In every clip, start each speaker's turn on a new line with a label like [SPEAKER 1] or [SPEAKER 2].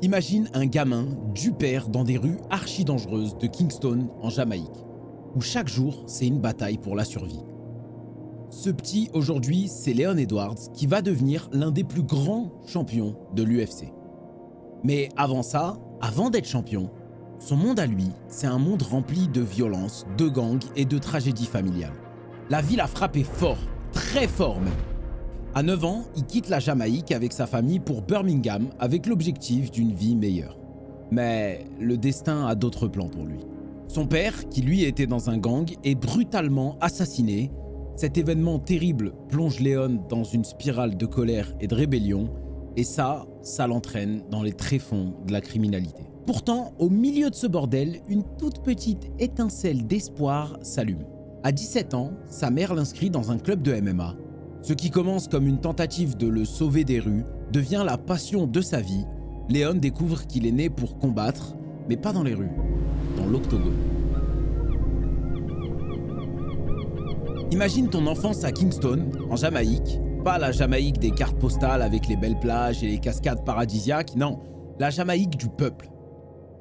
[SPEAKER 1] Imagine un gamin du père dans des rues archi dangereuses de Kingston en Jamaïque, où chaque jour c'est une bataille pour la survie. Ce petit aujourd'hui, c'est Leon Edwards qui va devenir l'un des plus grands champions de l'UFC. Mais avant ça, avant d'être champion, son monde à lui, c'est un monde rempli de violence, de gangs et de tragédies familiales. La vie l'a frappé fort, très fort même. À 9 ans, il quitte la Jamaïque avec sa famille pour Birmingham avec l'objectif d'une vie meilleure. Mais le destin a d'autres plans pour lui. Son père, qui lui était dans un gang, est brutalement assassiné. Cet événement terrible plonge Leon dans une spirale de colère et de rébellion, et ça l'entraîne dans les tréfonds de la criminalité. Pourtant, au milieu de ce bordel, une toute petite étincelle d'espoir s'allume. À 17 ans, sa mère l'inscrit dans un club de MMA. Ce qui commence comme une tentative de le sauver des rues devient la passion de sa vie. Leon découvre qu'il est né pour combattre, mais pas dans les rues, dans l'octogone. Imagine ton enfance à Kingston, en Jamaïque. Pas la Jamaïque des cartes postales avec les belles plages et les cascades paradisiaques, non, la Jamaïque du peuple.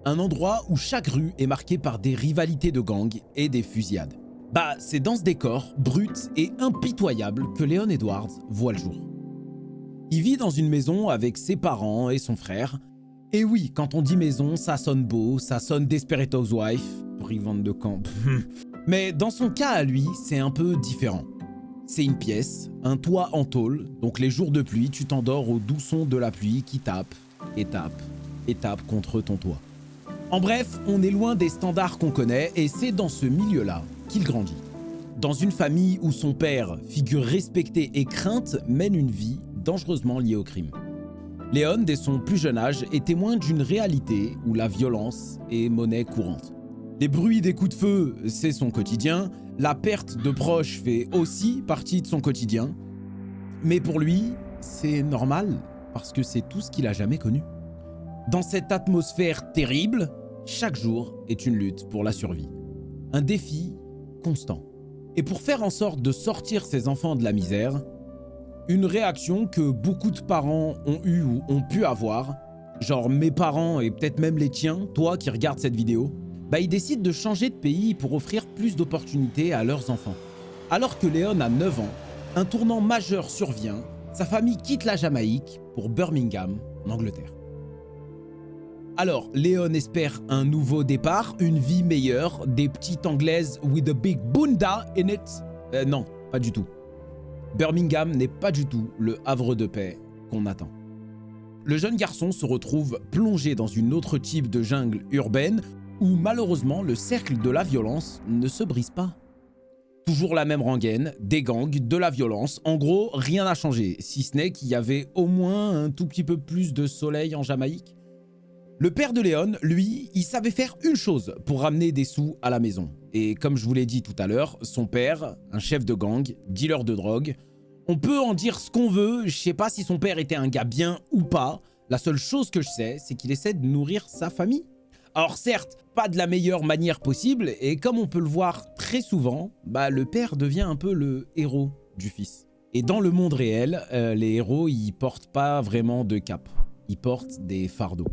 [SPEAKER 1] Un endroit où chaque rue est marquée par des rivalités de gangs et des fusillades. C'est dans ce décor brut et impitoyable que Leon Edwards voit le jour. Il vit dans une maison avec ses parents et son frère. Et oui, quand on dit maison, ça sonne beau, ça sonne Desperate Housewives, brivante de camp. Mais dans son cas à lui, c'est un peu différent. C'est une pièce, un toit en tôle, donc les jours de pluie, tu t'endors au doux son de la pluie qui tape et tape et tape contre ton toit. En bref, on est loin des standards qu'on connaît et c'est dans ce milieu-là qu'il grandit. Dans une famille où son père, figure respectée et crainte, mène une vie dangereusement liée au crime. Leon, dès son plus jeune âge, est témoin d'une réalité où la violence est monnaie courante. Les bruits des coups de feu, c'est son quotidien. La perte de proches fait aussi partie de son quotidien. Mais pour lui, c'est normal parce que c'est tout ce qu'il a jamais connu. Dans cette atmosphère terrible, chaque jour est une lutte pour la survie. Un défi constant. Et pour faire en sorte de sortir ses enfants de la misère, une réaction que beaucoup de parents ont eu ou ont pu avoir, genre mes parents et peut-être même les tiens, toi qui regardes cette vidéo, ils décident de changer de pays pour offrir plus d'opportunités à leurs enfants. Alors que Leon a 9 ans, un tournant majeur survient, sa famille quitte la Jamaïque pour Birmingham, en Angleterre. Alors, Leon espère un nouveau départ, une vie meilleure, des petites anglaises with a big bunda in it. Non, pas du tout. Birmingham n'est pas du tout le havre de paix qu'on attend. Le jeune garçon se retrouve plongé dans une autre type de jungle urbaine où malheureusement le cercle de la violence ne se brise pas. Toujours la même rengaine, des gangs, de la violence, en gros rien n'a changé, si ce n'est qu'il y avait au moins un tout petit peu plus de soleil en Jamaïque. Le père de Leon, lui, il savait faire une chose pour ramener des sous à la maison. Et comme je vous l'ai dit tout à l'heure, son père, un chef de gang, dealer de drogue, on peut en dire ce qu'on veut, je sais pas si son père était un gars bien ou pas, la seule chose que je sais, c'est qu'il essaie de nourrir sa famille. Alors certes, pas de la meilleure manière possible, et comme on peut le voir très souvent, le père devient un peu le héros du fils. Et dans le monde réel, les héros, ils portent pas vraiment de cape, ils portent des fardeaux.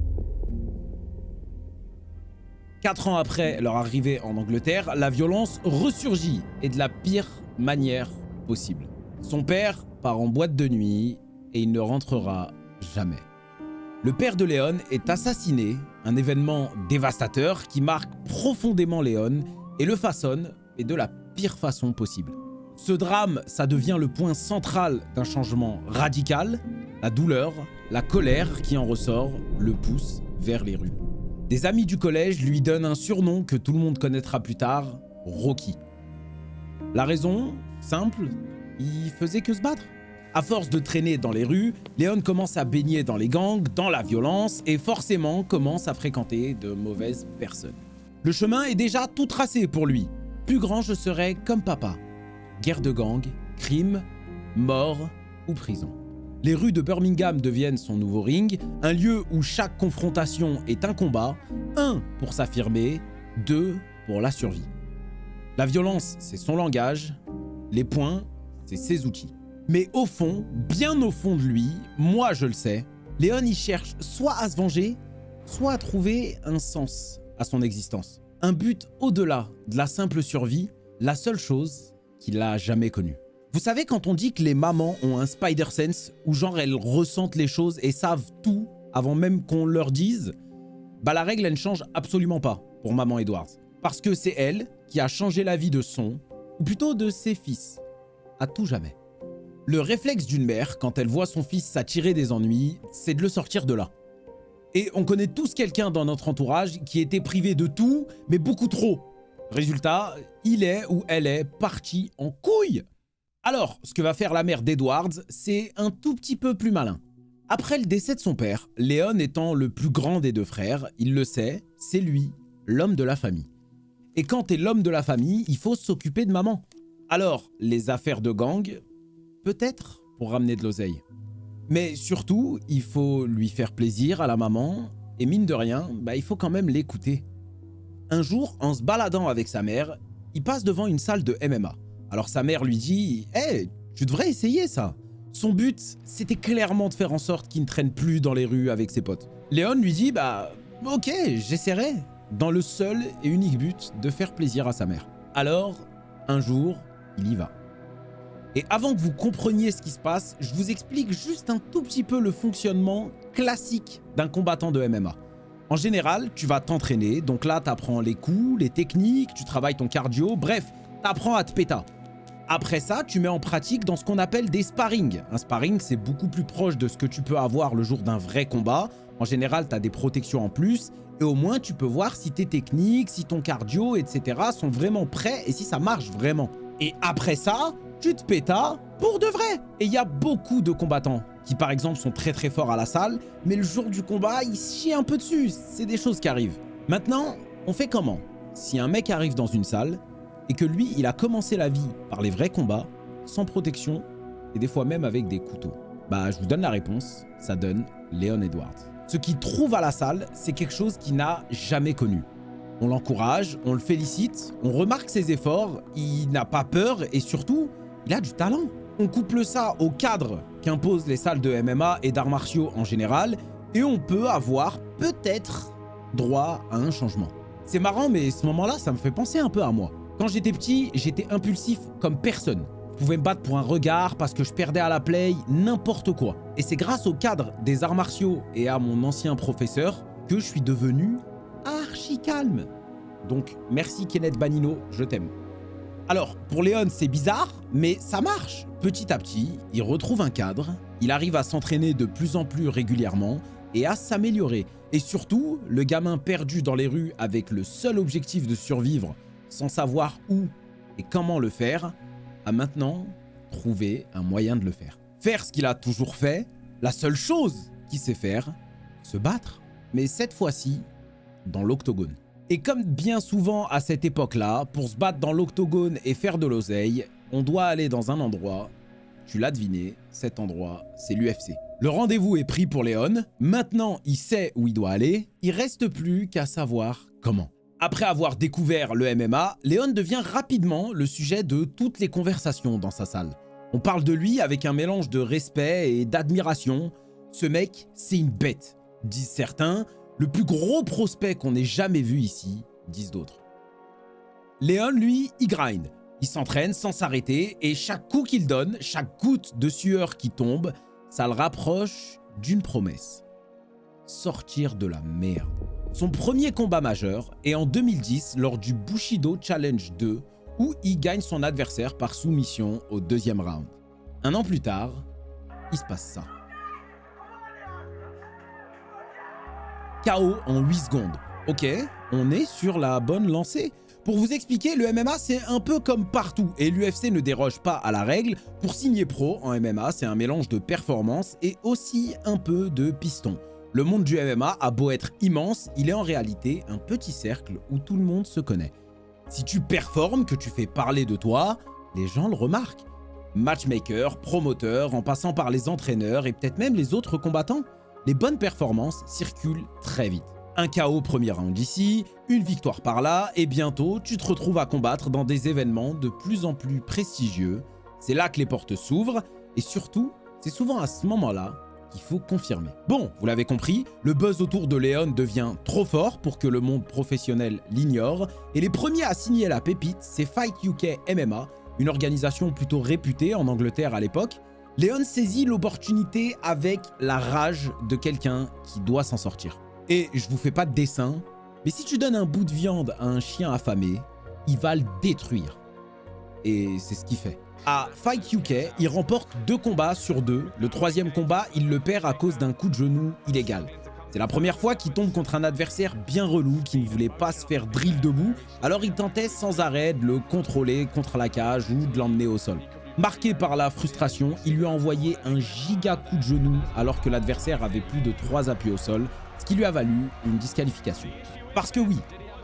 [SPEAKER 1] 4 ans après leur arrivée en Angleterre, la violence ressurgit et de la pire manière possible. Son père part en boîte de nuit et il ne rentrera jamais. Le père de Leon est assassiné, un événement dévastateur qui marque profondément Leon et le façonne et de la pire façon possible. Ce drame, ça devient le point central d'un changement radical. La douleur, la colère qui en ressort le pousse vers les rues. Des amis du collège lui donnent un surnom que tout le monde connaîtra plus tard, Rocky. La raison, simple, il faisait que se battre. À force de traîner dans les rues, Leon commence à baigner dans les gangs, dans la violence et forcément commence à fréquenter de mauvaises personnes. Le chemin est déjà tout tracé pour lui. Plus grand je serai comme papa. Guerre de gangs, crime, mort ou prison. Les rues de Birmingham deviennent son nouveau ring, un lieu où chaque confrontation est un combat, 1 pour s'affirmer, 2 pour la survie. La violence, c'est son langage, les poings, c'est ses outils. Mais au fond, bien au fond de lui, moi je le sais, Leon y cherche soit à se venger, soit à trouver un sens à son existence. Un but au-delà de la simple survie, la seule chose qu'il n'a jamais connue. Vous savez quand on dit que les mamans ont un spider sense, où genre elles ressentent les choses et savent tout avant même qu'on leur dise, bah la règle elle ne change absolument pas pour maman Edwards. Parce que c'est elle qui a changé la vie de son, ou plutôt de ses fils, à tout jamais. Le réflexe d'une mère, quand elle voit son fils s'attirer des ennuis, c'est de le sortir de là. Et on connaît tous quelqu'un dans notre entourage qui était privé de tout, mais beaucoup trop. Résultat, il est ou elle est parti en couille. Alors, ce que va faire la mère d'Edwards, c'est un tout petit peu plus malin. Après le décès de son père, Léon étant le plus grand des deux frères, il le sait, c'est lui, l'homme de la famille. Et quand t'es l'homme de la famille, il faut s'occuper de maman. Alors, les affaires de gang, peut-être pour ramener de l'oseille. Mais surtout, il faut lui faire plaisir à la maman, et mine de rien, bah, il faut quand même l'écouter. Un jour, en se baladant avec sa mère, il passe devant une salle de MMA. Alors sa mère lui dit « Hey, tu devrais essayer ça !» Son but, c'était clairement de faire en sorte qu'il ne traîne plus dans les rues avec ses potes. Léon lui dit « Bah, ok, j'essaierai !» dans le seul et unique but de faire plaisir à sa mère. Alors, un jour, il y va. Et avant que vous compreniez ce qui se passe, je vous explique juste un tout petit peu le fonctionnement classique d'un combattant de MMA. En général, tu vas t'entraîner, donc là, tu apprends les coups, les techniques, tu travailles ton cardio, bref, tu apprends à te péter. Après ça, tu mets en pratique dans ce qu'on appelle des sparring. Un sparring, c'est beaucoup plus proche de ce que tu peux avoir le jour d'un vrai combat. En général, tu as des protections en plus, et au moins, tu peux voir si tes techniques, si ton cardio, etc. sont vraiment prêts et si ça marche vraiment. Et après ça, tu te pétas pour de vrai. Et il y a beaucoup de combattants qui, par exemple, sont très très forts à la salle, mais le jour du combat, ils se chient un peu dessus. C'est des choses qui arrivent. Maintenant, on fait comment? Si un mec arrive dans une salle et que lui, il a commencé la vie par les vrais combats, sans protection, et des fois même avec des couteaux. Bah, je vous donne la réponse, ça donne Léon Edwards. Ce qu'il trouve à la salle, c'est quelque chose qu'il n'a jamais connu. On l'encourage, on le félicite, on remarque ses efforts, il n'a pas peur et surtout, il a du talent. On couple ça au cadre qu'imposent les salles de MMA et d'arts martiaux en général et on peut avoir peut-être droit à un changement. C'est marrant, mais ce moment-là, ça me fait penser un peu à moi. Quand j'étais petit, j'étais impulsif comme personne. Je pouvais me battre pour un regard parce que je perdais à la play, n'importe quoi. Et c'est grâce au cadre des arts martiaux et à mon ancien professeur que je suis devenu archi calme. Donc, merci Kenneth Banino, je t'aime. Alors, pour Léon, c'est bizarre, mais ça marche. Petit à petit, il retrouve un cadre, il arrive à s'entraîner de plus en plus régulièrement et à s'améliorer. Et surtout, le gamin perdu dans les rues avec le seul objectif de survivre sans savoir où et comment le faire, a maintenant trouvé un moyen de le faire. Faire ce qu'il a toujours fait, la seule chose qu'il sait faire, se battre. Mais cette fois-ci, dans l'octogone. Et comme bien souvent à cette époque-là, pour se battre dans l'octogone et faire de l'oseille, on doit aller dans un endroit, tu l'as deviné, cet endroit, c'est l'UFC. Le rendez-vous est pris pour Léon, maintenant il sait où il doit aller, il reste plus qu'à savoir comment. Après avoir découvert le MMA, Léon devient rapidement le sujet de toutes les conversations dans sa salle. On parle de lui avec un mélange de respect et d'admiration. Ce mec, c'est une bête, disent certains. Le plus gros prospect qu'on ait jamais vu ici, disent d'autres. Léon, lui, il grind. Il s'entraîne sans s'arrêter et chaque coup qu'il donne, chaque goutte de sueur qui tombe, ça le rapproche d'une promesse. Sortir de la merde. Son premier combat majeur est en 2010 lors du Bushido Challenge 2 où il gagne son adversaire par soumission au deuxième round. Un an plus tard, il se passe ça. KO en 8 secondes. Ok, on est sur la bonne lancée. Pour vous expliquer, le MMA c'est un peu comme partout et l'UFC ne déroge pas à la règle. Pour signer pro en MMA, c'est un mélange de performance et aussi un peu de piston. Le monde du MMA a beau être immense, il est en réalité un petit cercle où tout le monde se connaît. Si tu performes, que tu fais parler de toi, les gens le remarquent. Matchmaker, promoteur, en passant par les entraîneurs et peut-être même les autres combattants, les bonnes performances circulent très vite. Un KO premier round ici, une victoire par là, et bientôt tu te retrouves à combattre dans des événements de plus en plus prestigieux. C'est là que les portes s'ouvrent, et surtout, c'est souvent à ce moment-là qu'il faut confirmer. Bon, vous l'avez compris, le buzz autour de Leon devient trop fort pour que le monde professionnel l'ignore, et les premiers à signer la pépite, c'est Fight UK MMA, une organisation plutôt réputée en Angleterre à l'époque. Leon saisit l'opportunité avec la rage de quelqu'un qui doit s'en sortir. Et je vous fais pas de dessin, mais si tu donnes un bout de viande à un chien affamé, il va le détruire. Et c'est ce qu'il fait. À Fight UK, il remporte 2 combats sur 2. Le 3e combat, il le perd à cause d'un coup de genou illégal. C'est la première fois qu'il tombe contre un adversaire bien relou qui ne voulait pas se faire drill debout, alors il tentait sans arrêt de le contrôler contre la cage ou de l'emmener au sol. Marqué par la frustration, il lui a envoyé un giga coup de genou alors que l'adversaire avait plus de 3 appuis au sol, ce qui lui a valu une disqualification. Parce que oui,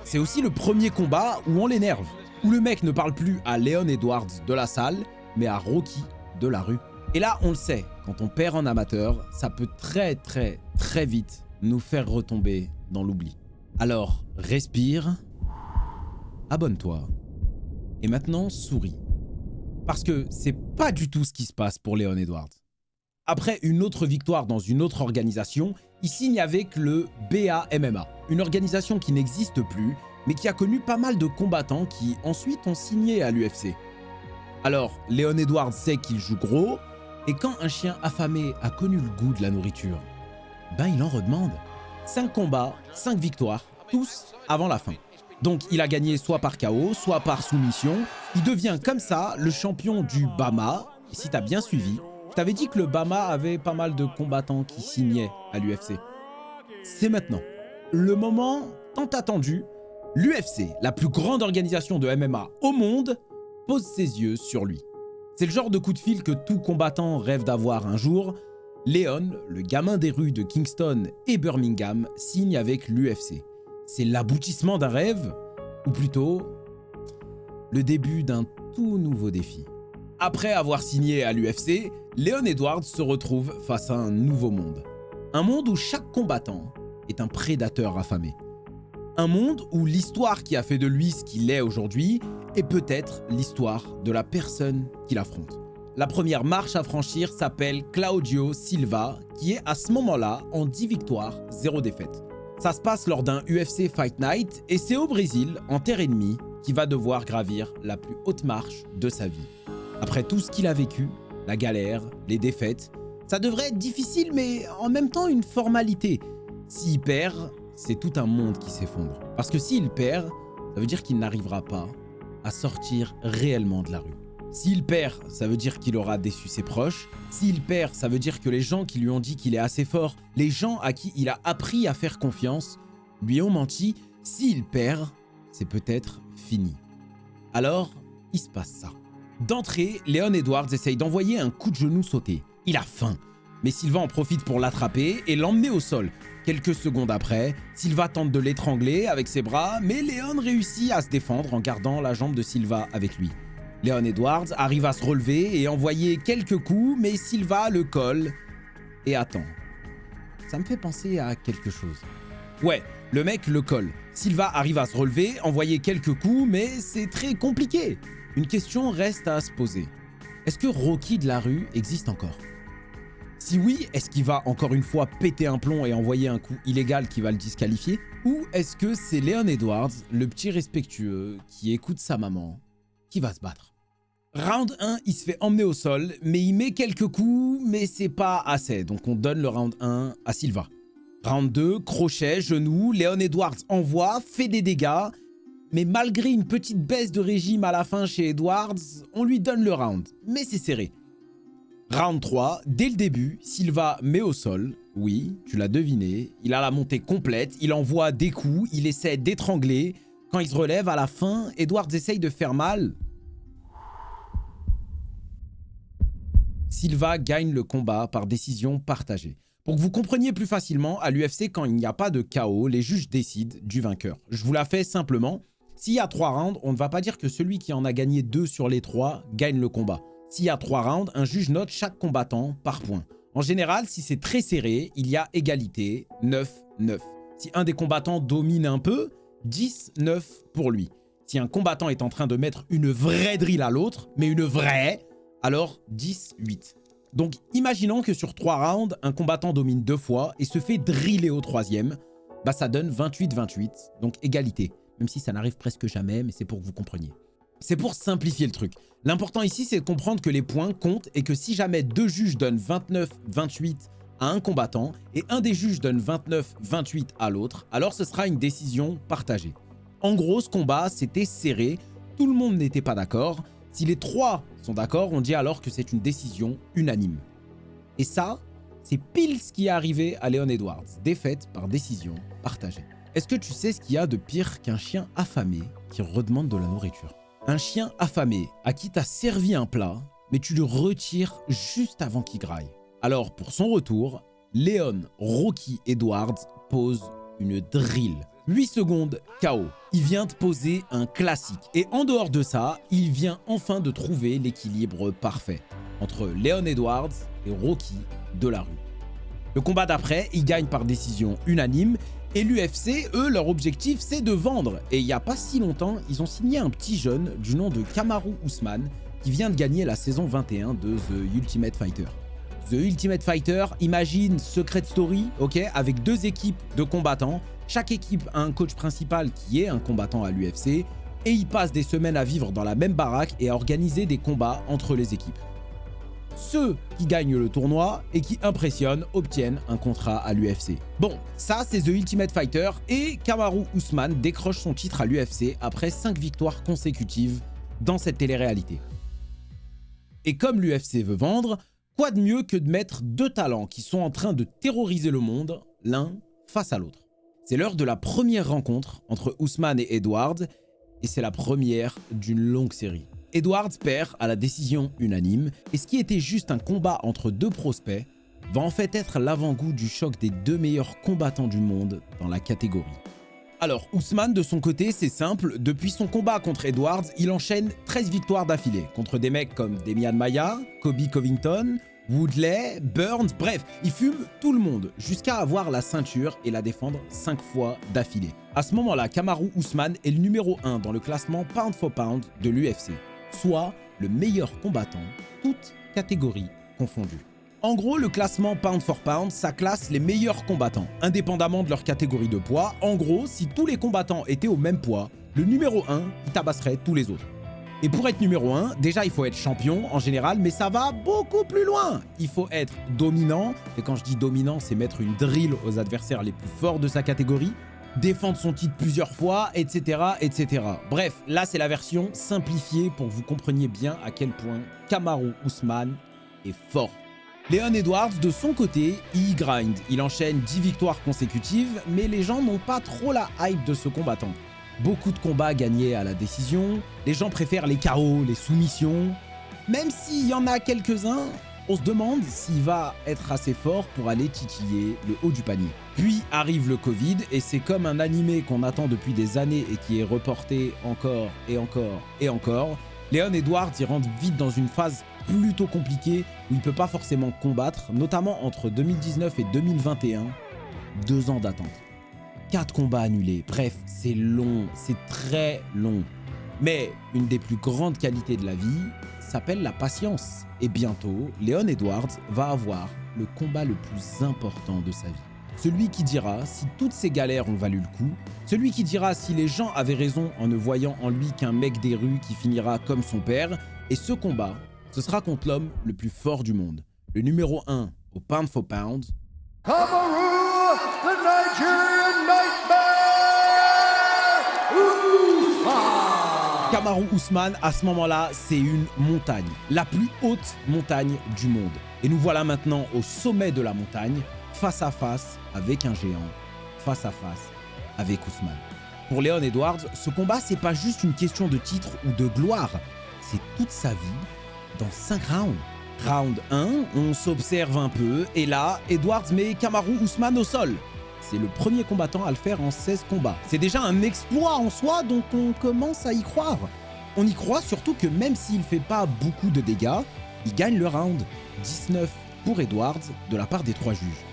[SPEAKER 1] c'est aussi le premier combat où on l'énerve, où le mec ne parle plus à Leon Edwards de la salle, mais à Rocky de la rue. Et là, on le sait, quand on perd en amateur, ça peut très vite nous faire retomber dans l'oubli. Alors, respire, abonne-toi, et maintenant souris. Parce que c'est pas du tout ce qui se passe pour Leon Edwards. Après une autre victoire dans une autre organisation, il signe avec le BAMMA, une organisation qui n'existe plus, mais qui a connu pas mal de combattants qui ensuite ont signé à l'UFC. Alors, Leon Edwards sait qu'il joue gros, et quand un chien affamé a connu le goût de la nourriture, ben il en redemande. 5 combats, 5 victoires, tous avant la fin. Donc il a gagné soit par KO, soit par soumission. Il devient comme ça le champion du BAMMA. Et si t'as bien suivi, je t'avais dit que le BAMMA avait pas mal de combattants qui signaient à l'UFC. C'est maintenant. Le moment tant attendu, l'UFC, la plus grande organisation de MMA au monde, pose ses yeux sur lui. C'est le genre de coup de fil que tout combattant rêve d'avoir un jour. Leon, le gamin des rues de Kingston et Birmingham, signe avec l'UFC. C'est l'aboutissement d'un rêve, ou plutôt le début d'un tout nouveau défi. Après avoir signé à l'UFC, Leon Edwards se retrouve face à un nouveau monde. Un monde où chaque combattant est un prédateur affamé. Un monde où l'histoire qui a fait de lui ce qu'il est aujourd'hui est peut-être l'histoire de la personne qu'il affronte. La première marche à franchir s'appelle Claudio Silva, qui est à ce moment-là en 10 victoires, 0 défaites. Ça se passe lors d'un UFC Fight Night et c'est au Brésil, en terre ennemie, qu'il va devoir gravir la plus haute marche de sa vie. Après tout ce qu'il a vécu, la galère, les défaites, ça devrait être difficile mais en même temps une formalité. S'il perd, c'est tout un monde qui s'effondre. Parce que s'il perd, ça veut dire qu'il n'arrivera pas à sortir réellement de la rue. S'il perd, ça veut dire qu'il aura déçu ses proches. S'il perd, ça veut dire que les gens qui lui ont dit qu'il est assez fort, les gens à qui il a appris à faire confiance, lui ont menti. S'il perd, c'est peut-être fini. Alors, il se passe ça. D'entrée, Leon Edwards essaye d'envoyer un coup de genou sauté. Il a faim. Mais Silva en profite pour l'attraper et l'emmener au sol. Quelques secondes après, Silva tente de l'étrangler avec ses bras, mais Leon réussit à se défendre en gardant la jambe de Silva avec lui. Leon Edwards arrive à se relever et envoyer quelques coups, mais Silva le colle et attend. Ça me fait penser à quelque chose. Ouais, le mec le colle. Silva arrive à se relever, envoyer quelques coups, mais c'est très compliqué. Une question reste à se poser. Est-ce que Rocky de la rue existe encore? Si oui, est-ce qu'il va encore une fois péter un plomb et envoyer un coup illégal qui va le disqualifier? Ou est-ce que c'est Leon Edwards, le petit respectueux, qui écoute sa maman, qui va se battre? Round 1, il se fait emmener au sol, mais il met quelques coups, mais c'est pas assez. Donc on donne le round 1 à Silva. Round 2, crochet, genou, Leon Edwards envoie, fait des dégâts. Mais malgré une petite baisse de régime à la fin chez Edwards, on lui donne le round. Mais c'est serré. Round 3, dès le début, Silva met au sol. Oui, tu l'as deviné, il a la montée complète, il envoie des coups, il essaie d'étrangler. Quand il se relève à la fin, Edwards essaye de faire mal. Silva gagne le combat par décision partagée. Pour que vous compreniez plus facilement, à l'UFC, quand il n'y a pas de KO, les juges décident du vainqueur. Je vous la fais simplement. S'il y a 3 rounds, on ne va pas dire que celui qui en a gagné 2 sur les 3 gagne le combat. S'il y a 3 rounds, un juge note chaque combattant par point. En général, si c'est très serré, il y a égalité, 9-9. Si un des combattants domine un peu, 10-9 pour lui. Si un combattant est en train de mettre une vraie drill à l'autre, mais une vraie, alors 10-8. Donc, imaginons que sur 3 rounds, un combattant domine 2 fois et se fait driller au 3e, bah ça donne 28-28, donc égalité. Même si ça n'arrive presque jamais, mais c'est pour que vous compreniez. C'est pour simplifier le truc. L'important ici, c'est de comprendre que les points comptent et que si jamais 2 juges donnent 29-28 à un combattant et un des juges donne 29-28 à l'autre, alors ce sera une décision partagée. En gros, ce combat, c'était serré, tout le monde n'était pas d'accord. Si les 3 sont d'accord, on dit alors que c'est une décision unanime. Et ça, c'est pile ce qui est arrivé à Leon Edwards, défaite par décision partagée. Est-ce que tu sais ce qu'il y a de pire qu'un chien affamé qui redemande de la nourriture? Un chien affamé à qui t'as servi un plat, mais tu le retires juste avant qu'il graille. Alors, pour son retour, Leon Rocky Edwards pose une drill. 8 secondes KO. Il vient de poser un classique. Et en dehors de ça, il vient enfin de trouver l'équilibre parfait entre Leon Edwards et Rocky de la rue. Le combat d'après, il gagne par décision unanime. Et l'UFC, eux, leur objectif, c'est de vendre. Et il n'y a pas si longtemps, ils ont signé un petit jeune du nom de Kamaru Usman qui vient de gagner la saison 21 de The Ultimate Fighter. The Ultimate Fighter, imagine Secret Story, ok, avec 2 équipes de combattants. Chaque équipe a un coach principal qui est un combattant à l'UFC et ils passent des semaines à vivre dans la même baraque et à organiser des combats entre les équipes. Ceux qui gagnent le tournoi et qui impressionnent obtiennent un contrat à l'UFC. Bon, ça c'est The Ultimate Fighter et Kamaru Usman décroche son titre à l'UFC après 5 victoires consécutives dans cette télé-réalité. Et comme l'UFC veut vendre, quoi de mieux que de mettre 2 talents qui sont en train de terroriser le monde, l'un face à l'autre. C'est l'heure de la première rencontre entre Usman et Edwards et c'est la première d'une longue série. Edwards perd à la décision unanime et ce qui était juste un combat entre 2 prospects va en fait être l'avant-goût du choc des 2 meilleurs combattants du monde dans la catégorie. Alors Usman de son côté c'est simple, depuis son combat contre Edwards, il enchaîne 13 victoires d'affilée contre des mecs comme Demian Maia, Colby Covington, Woodley, Burns, bref, il fume tout le monde jusqu'à avoir la ceinture et la défendre 5 fois d'affilée. À ce moment-là, Kamaru Usman est le numéro 1 dans le classement pound for pound de l'UFC, soit le meilleur combattant, toutes catégories confondues. En gros, le classement pound for pound, ça classe les meilleurs combattants, indépendamment de leur catégorie de poids. En gros, si tous les combattants étaient au même poids, le numéro 1, il tabasserait tous les autres. Et pour être numéro 1, déjà il faut être champion en général, mais ça va beaucoup plus loin. Il faut être dominant, et quand je dis dominant, c'est mettre une drill aux adversaires les plus forts de sa catégorie, défendre son titre plusieurs fois, etc. etc. Bref, là c'est la version simplifiée pour que vous compreniez bien à quel point Kamaru Usman est fort. Leon Edwards, de son côté, il grind. Il enchaîne 10 victoires consécutives, mais les gens n'ont pas trop la hype de ce combattant. Beaucoup de combats gagnés à la décision, les gens préfèrent les KO, les soumissions. Même s'il y en a quelques-uns, on se demande s'il va être assez fort pour aller titiller le haut du panier. Puis arrive le Covid et c'est comme un animé qu'on attend depuis des années et qui est reporté encore et encore et encore. Leon Edwards y rentre vite dans une phase plutôt compliquée où il ne peut pas forcément combattre, notamment entre 2019 et 2021, 2 ans d'attente. 4 combats annulés, bref, c'est long, c'est très long. Mais une des plus grandes qualités de la vie s'appelle la patience. Et bientôt, Leon Edwards va avoir le combat le plus important de sa vie. Celui qui dira si toutes ces galères ont valu le coup, celui qui dira si les gens avaient raison en ne voyant en lui qu'un mec des rues qui finira comme son père. Et ce combat, ce sera contre l'homme le plus fort du monde, le numéro 1 au pound for pound,
[SPEAKER 2] Kamaru, the Nigerian Nightmare! Usman!
[SPEAKER 1] Kamaru Usman, à ce moment-là, c'est une montagne, la plus haute montagne du monde. Et nous voilà maintenant au sommet de la montagne, face à face avec un géant, face à face avec Usman. Pour Leon Edwards, ce combat, c'est pas juste une question de titre ou de gloire, c'est toute sa vie dans 5 rounds. Round 1, on s'observe un peu, et là, Edwards met Kamaru Usman au sol. C'est le premier combattant à le faire en 16 combats. C'est déjà un exploit en soi, donc on commence à y croire. On y croit surtout que même s'il fait pas beaucoup de dégâts, il gagne le round. 19 pour Edwards de la part des 3 juges.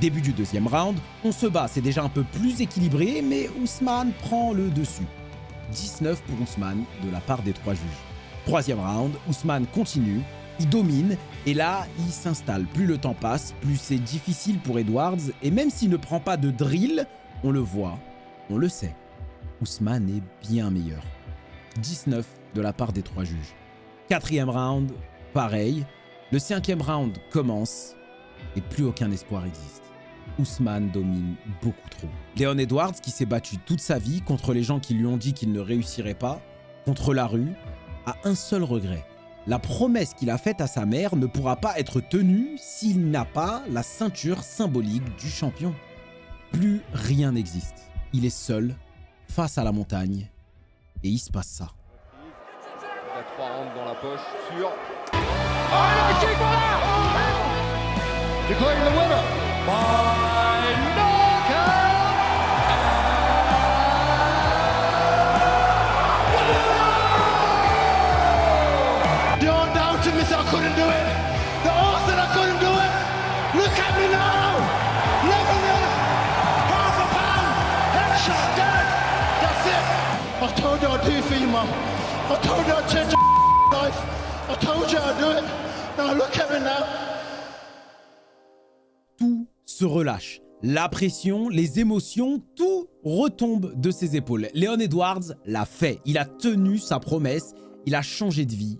[SPEAKER 1] Début du 2e round, on se bat, c'est déjà un peu plus équilibré, mais Usman prend le dessus. 19 pour Usman de la part des 3 juges. 3e round, Usman continue, Il domine et là, il s'installe. Plus le temps passe, plus c'est difficile pour Edwards. Et même s'il ne prend pas de drill, on le voit, on le sait. Ousmane est bien meilleur. 19 de la part des 3 juges. 4e round, pareil. Le 5e round commence et plus aucun espoir existe. Ousmane domine beaucoup trop. Leon Edwards, qui s'est battu toute sa vie contre les gens qui lui ont dit qu'il ne réussirait pas, contre la rue, a un seul regret. La promesse qu'il a faite à sa mère ne pourra pas être tenue s'il n'a pas la ceinture symbolique du champion. Plus rien n'existe. Il est seul, face à la montagne, et il se passe ça.
[SPEAKER 3] Il a 3 rounds dans la poche, sûr.
[SPEAKER 2] Declaring the winner by knockout. Don't doubt me, I couldn't do it. The odds that I couldn't do it. Look at me now. Never knew. Half a pound. Headshot dead. That's it. I told you I'd do it for you, Mum. I told you I'd change your life. I told you I'd do it. Now look at me now.
[SPEAKER 1] Tout se relâche. La pression, les émotions, tout retombe de ses épaules. Leon Edwards l'a fait. Il a tenu sa promesse. Il a changé de vie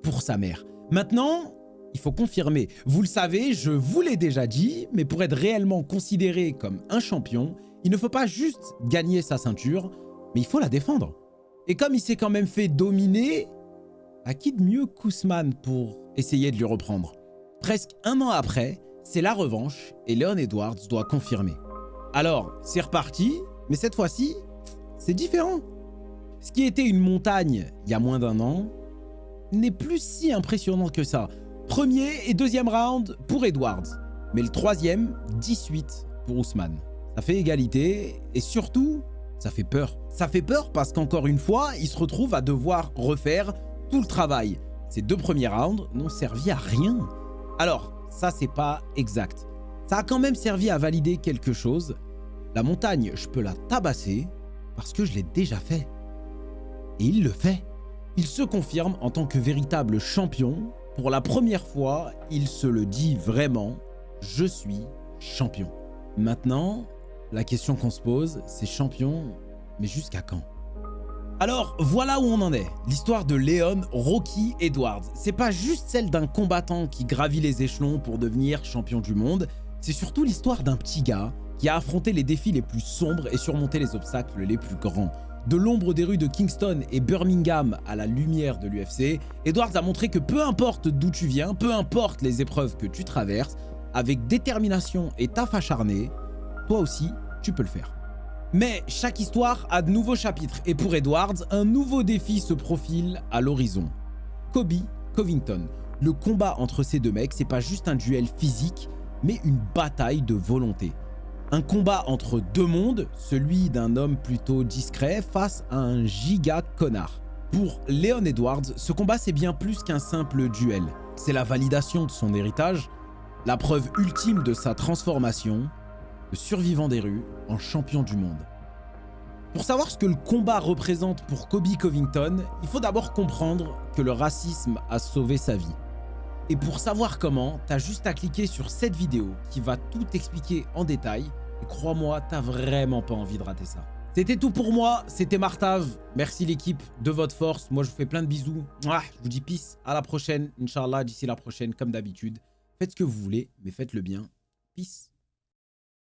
[SPEAKER 1] pour sa mère. Maintenant, il faut confirmer. Vous le savez, je vous l'ai déjà dit, mais pour être réellement considéré comme un champion, il ne faut pas juste gagner sa ceinture, mais il faut la défendre. Et comme il s'est quand même fait dominer, à qui de mieux qu'Ousmane pour essayer de lui reprendre? Presque un an après, c'est la revanche et Leon Edwards doit confirmer. Alors, c'est reparti, mais cette fois-ci, c'est différent. Ce qui était une montagne il y a moins d'un an n'est plus si impressionnant que ça. Premier et deuxième round pour Edwards, mais le troisième, 18 pour Ousmane. Ça fait égalité et surtout, ça fait peur. Ça fait peur parce qu'encore une fois, il se retrouve à devoir refaire tout le travail. Ces 2 premiers rounds n'ont servi à rien. Alors, ça c'est pas exact. Ça a quand même servi à valider quelque chose. La montagne, je peux la tabasser parce que je l'ai déjà fait. Et il le fait. Il se confirme en tant que véritable champion. Pour la première fois, il se le dit vraiment, je suis champion. Maintenant, la question qu'on se pose, c'est champion, mais jusqu'à quand? Alors, voilà où on en est. L'histoire de Leon Rocky Edwards. C'est pas juste celle d'un combattant qui gravit les échelons pour devenir champion du monde. C'est surtout l'histoire d'un petit gars qui a affronté les défis les plus sombres et surmonté les obstacles les plus grands. De l'ombre des rues de Kingston et Birmingham à la lumière de l'UFC, Edwards a montré que peu importe d'où tu viens, peu importe les épreuves que tu traverses, avec détermination et taf acharné, toi aussi, tu peux le faire. Mais chaque histoire a de nouveaux chapitres et pour Edwards, un nouveau défi se profile à l'horizon. Colby Covington. Le combat entre ces deux mecs, c'est pas juste un duel physique, mais une bataille de volonté. Un combat entre deux mondes, celui d'un homme plutôt discret face à un giga connard. Pour Leon Edwards, ce combat c'est bien plus qu'un simple duel. C'est la validation de son héritage, la preuve ultime de sa transformation, de survivant des rues en champion du monde. Pour savoir ce que le combat représente pour Colby Covington, il faut d'abord comprendre que le racisme a sauvé sa vie. Et pour savoir comment, t'as juste à cliquer sur cette vidéo qui va tout expliquer en détail. Et crois-moi, t'as vraiment pas envie de rater ça. C'était tout pour moi, c'était Martav. Merci l'équipe de votre force. Moi, je vous fais plein de bisous. Mouah, je vous dis peace, à la prochaine. Inch'Allah, d'ici la prochaine, comme d'habitude. Faites ce que vous voulez, mais faites-le bien. Peace.